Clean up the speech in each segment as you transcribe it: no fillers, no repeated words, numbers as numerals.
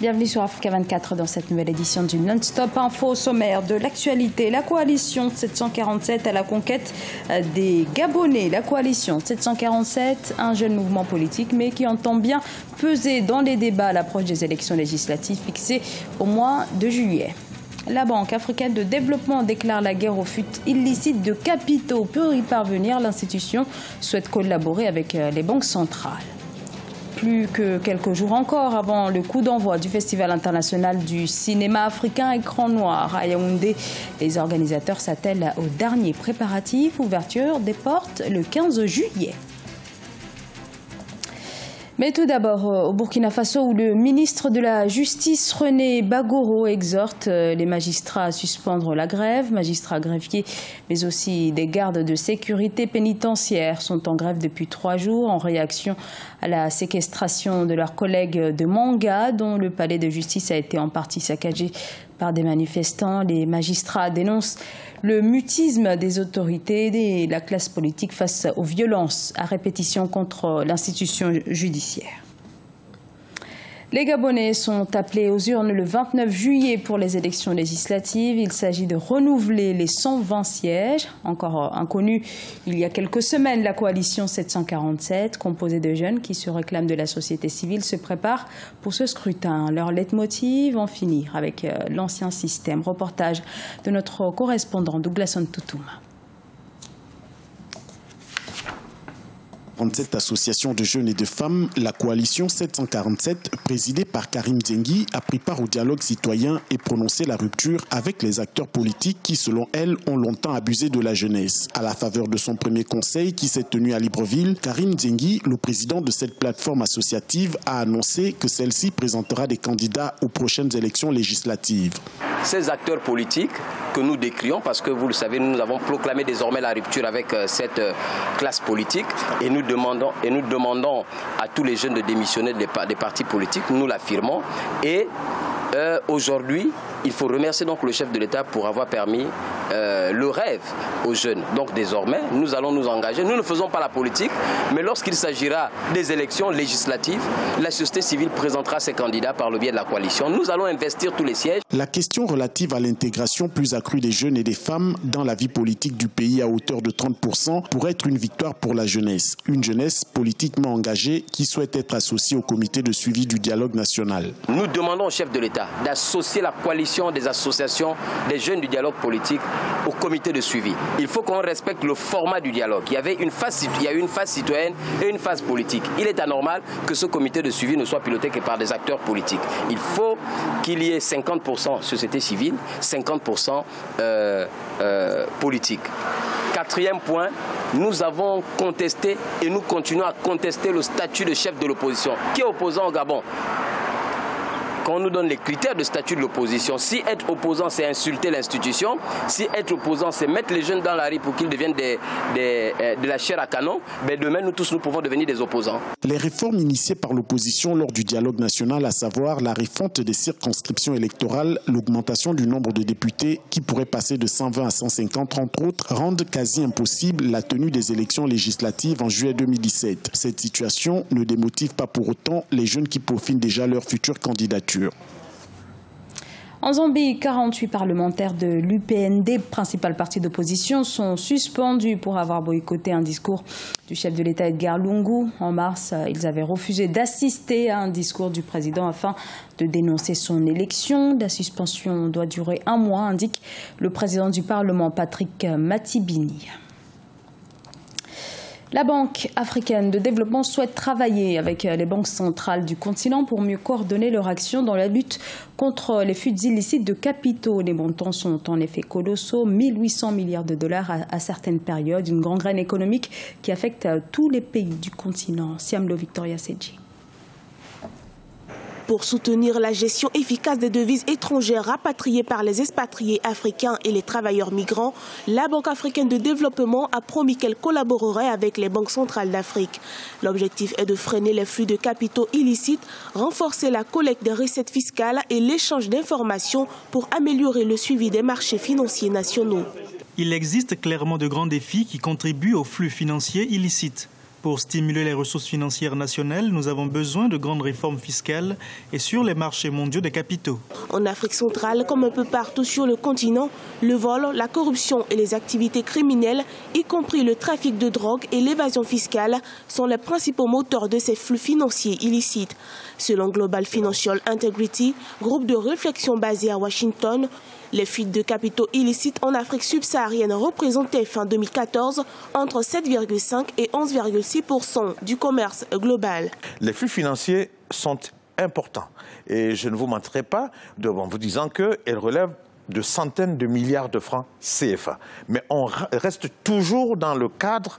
Bienvenue sur Africa 24 dans cette nouvelle édition du Non-Stop Info sommaire de l'actualité. La coalition 747 à la conquête des Gabonais. La coalition 747, un jeune mouvement politique mais qui entend bien peser dans les débats à l'approche des élections législatives fixées au mois de juillet. La Banque africaine de développement déclare la guerre aux fuites illicites de capitaux. Pour y parvenir, l'institution souhaite collaborer avec les banques centrales. Plus que quelques jours encore avant le coup d'envoi du Festival international du cinéma africain Écran Noir à Yaoundé, les organisateurs s'attellent aux derniers préparatifs. Ouverture des portes le 15 juillet. Mais tout d'abord, au Burkina Faso, où le ministre de la Justice, René Bagoro, exhorte les magistrats à suspendre la grève. Magistrats, greffiers, mais aussi des gardes de sécurité pénitentiaire sont en grève depuis 3 jours en réaction à la séquestration de leurs collègues de Manga, dont le palais de justice a été en partie saccagé par des manifestants. Les magistrats dénoncent le mutisme des autorités et de la classe politique face aux violences à répétition contre l'institution judiciaire. Les Gabonais sont appelés aux urnes le 29 juillet pour les élections législatives. Il s'agit de renouveler les 120 sièges. Encore inconnus il y a quelques semaines, la coalition 747, composée de jeunes qui se réclament de la société civile, se prépare pour ce scrutin. Leur leitmotiv, en finir avec l'ancien système. Reportage de notre correspondant Douglas Ntoutouma. Cette association de jeunes et de femmes, la coalition 747, présidée par Karim Zengi, a pris part au dialogue citoyen et prononcé la rupture avec les acteurs politiques qui, selon elle, ont longtemps abusé de la jeunesse. À la faveur de son premier conseil qui s'est tenu à Libreville, Karim Zengi, le président de cette plateforme associative, a annoncé que celle-ci présentera des candidats aux prochaines élections législatives. Ces acteurs politiques que nous décrions, parce que vous le savez, nous avons proclamé désormais la rupture avec cette classe politique et nous demandons à tous les jeunes de démissionner des partis politiques, nous l'affirmons. Et aujourd'hui, il faut remercier donc le chef de l'État pour avoir permis le rêve aux jeunes. Donc désormais, nous allons nous engager. Nous ne faisons pas la politique, mais lorsqu'il s'agira des élections législatives, la société civile présentera ses candidats par le biais de la coalition. Nous allons investir tous les sièges. La question relative à l'intégration plus accrue des jeunes et des femmes dans la vie politique du pays à hauteur de 30% pourrait être une victoire pour la jeunesse. Une jeunesse politiquement engagée qui souhaite être associée au comité de suivi du dialogue national. Nous demandons au chef de l'État d'associer la coalition des associations des jeunes du dialogue politique au comité de suivi. Il faut qu'on respecte le format du dialogue. Il y a une phase citoyenne et une phase politique. Il est anormal que ce comité de suivi ne soit piloté que par des acteurs politiques. Il faut qu'il y ait 50% société civile, 50% politique. Quatrième point, nous avons contesté et nous continuons à contester le statut de chef de l'opposition qui est opposant au Gabon. Quand on nous donne les critères de statut de l'opposition, si être opposant c'est insulter l'institution, si être opposant c'est mettre les jeunes dans la rue pour qu'ils deviennent de la chair à canon, ben demain nous tous nous pouvons devenir des opposants. Les réformes initiées par l'opposition lors du dialogue national, à savoir la refonte des circonscriptions électorales, l'augmentation du nombre de députés qui pourrait passer de 120 à 150 entre autres, rendent quasi impossible la tenue des élections législatives en juillet 2017. Cette situation ne démotive pas pour autant les jeunes qui peaufinent déjà leur future candidature. En Zambie, 48 parlementaires de l'UPND, principal parti d'opposition, sont suspendus pour avoir boycotté un discours du chef de l'État Edgar Lungu. En mars, ils avaient refusé d'assister à un discours du président afin de dénoncer son élection. La suspension doit durer 1 mois, indique le président du Parlement, Patrick Matibini. La Banque africaine de développement souhaite travailler avec les banques centrales du continent pour mieux coordonner leur action dans la lutte contre les fuites illicites de capitaux. Les montants sont en effet colossaux, 1800 milliards de dollars à certaines périodes, une gangrène économique qui affecte tous les pays du continent. Siamlo Victoria Seji. Pour soutenir la gestion efficace des devises étrangères rapatriées par les expatriés africains et les travailleurs migrants, la Banque africaine de développement a promis qu'elle collaborerait avec les banques centrales d'Afrique. L'objectif est de freiner les flux de capitaux illicites, renforcer la collecte des recettes fiscales et l'échange d'informations pour améliorer le suivi des marchés financiers nationaux. Il existe clairement de grands défis qui contribuent aux flux financiers illicites. Pour stimuler les ressources financières nationales, nous avons besoin de grandes réformes fiscales et sur les marchés mondiaux des capitaux. En Afrique centrale, comme un peu partout sur le continent, le vol, la corruption et les activités criminelles, y compris le trafic de drogue et l'évasion fiscale, sont les principaux moteurs de ces flux financiers illicites. Selon Global Financial Integrity, groupe de réflexion basé à Washington, les fuites de capitaux illicites en Afrique subsaharienne représentaient fin 2014 entre 7,5 et 11,6% du commerce global. Les flux financiers sont importants et je ne vous mentirai pas en vous disant qu'elles relèvent de centaines de milliards de francs CFA. Mais on reste toujours dans le cadre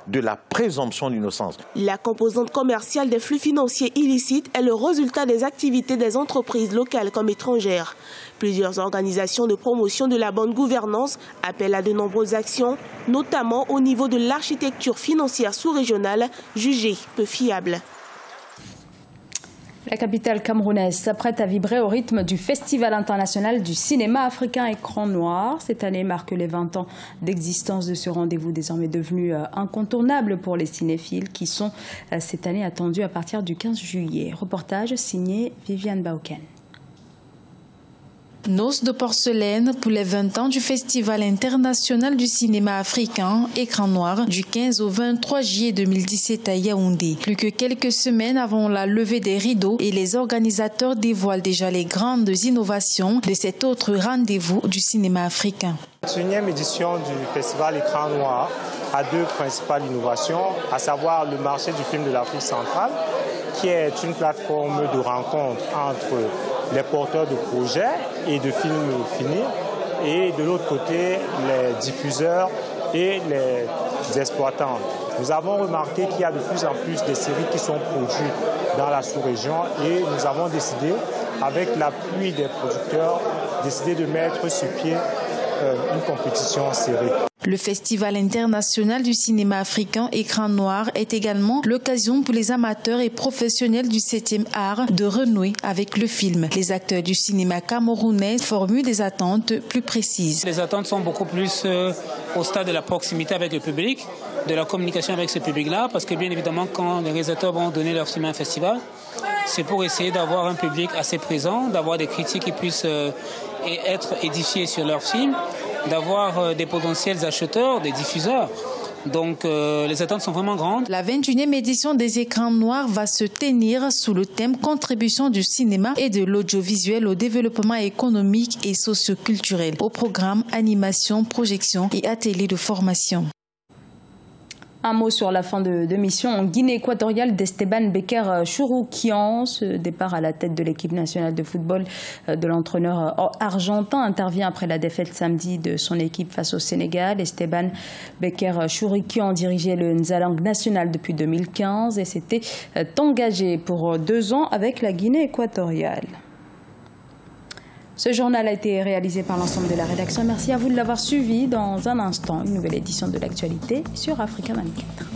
de la présomption d'innocence. La composante commerciale des flux financiers illicites est le résultat des activités des entreprises locales comme étrangères. Plusieurs organisations de promotion de la bonne gouvernance appellent à de nombreuses actions, notamment au niveau de l'architecture financière sous-régionale, jugée peu fiable. La capitale camerounaise s'apprête à vibrer au rythme du Festival international du cinéma africain Écran Noir. Cette année marque les 20 ans d'existence de ce rendez-vous désormais devenu incontournable pour les cinéphiles qui sont cette année attendus à partir du 15 juillet. Reportage signé Viviane Bauken. Noces de porcelaine pour les 20 ans du Festival international du cinéma africain Écran Noir du 15 au 23 juillet 2017 à Yaoundé. Plus que quelques semaines avant la levée des rideaux et les organisateurs dévoilent déjà les grandes innovations de cet autre rendez-vous du cinéma africain. La 21e édition du Festival Écran Noir a deux principales innovations, à savoir le marché du film de l'Afrique centrale, qui est une plateforme de rencontre entre les porteurs de projets et de films finis, et de l'autre côté, les diffuseurs et les exploitants. Nous avons remarqué qu'il y a de plus en plus de séries qui sont produites dans la sous-région et nous avons décidé, avec l'appui des producteurs, de mettre sur pied une compétition serrée. Le Festival international du cinéma africain Écran Noir est également l'occasion pour les amateurs et professionnels du 7e art de renouer avec le film. Les acteurs du cinéma camerounais formulent des attentes plus précises. Les attentes sont beaucoup plus au stade de la proximité avec le public, de la communication avec ce public-là, parce que bien évidemment, quand les réalisateurs vont donner leur film à un festival, c'est pour essayer d'avoir un public assez présent, d'avoir des critiques qui puissent être édifiés sur leur film, d'avoir des potentiels acheteurs, des diffuseurs. Donc les attentes sont vraiment grandes. La 21e édition des Écrans Noirs va se tenir sous le thème contribution du cinéma et de l'audiovisuel au développement économique et socio-culturel. Au programme animation, projection et ateliers de formation. Un mot sur la fin de mission en Guinée équatoriale d'Esteban Becker Chouroukian. Ce départ à la tête de l'équipe nationale de football de l'entraîneur argentin intervient après la défaite samedi de son équipe face au Sénégal. Esteban Becker Chouroukian dirigeait le Nzalang national depuis 2015 et s'était engagé pour 2 ans avec la Guinée équatoriale. Ce journal a été réalisé par l'ensemble de la rédaction. Merci à vous de l'avoir suivi. Dans un instant, une nouvelle édition de l'actualité sur Africa 24.